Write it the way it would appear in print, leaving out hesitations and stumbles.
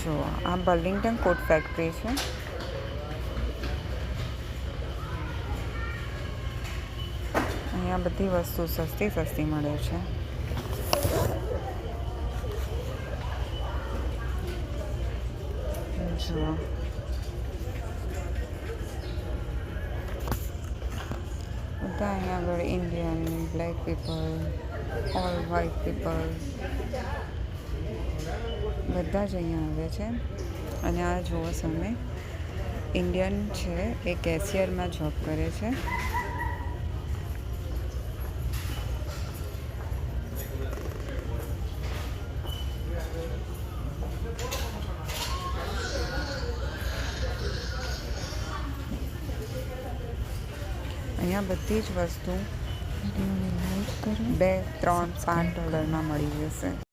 જો આ બર્લિંગ્ટન કોટ ફેક્ટરી છે. અહીંયા બધી વસ્તુ સસ્તી મળે છે. જો બધા અહીંયા આગળ Indian, black people, all white people બધા જ અહીંયા આવે છે. અને આ જુઓ સામે ઇન્ડિયન છે, એ કેશિયરમાં જોબ કરે છે. અહીંયા બધી જ વસ્તુ $2, $3, $5 મળી જશે.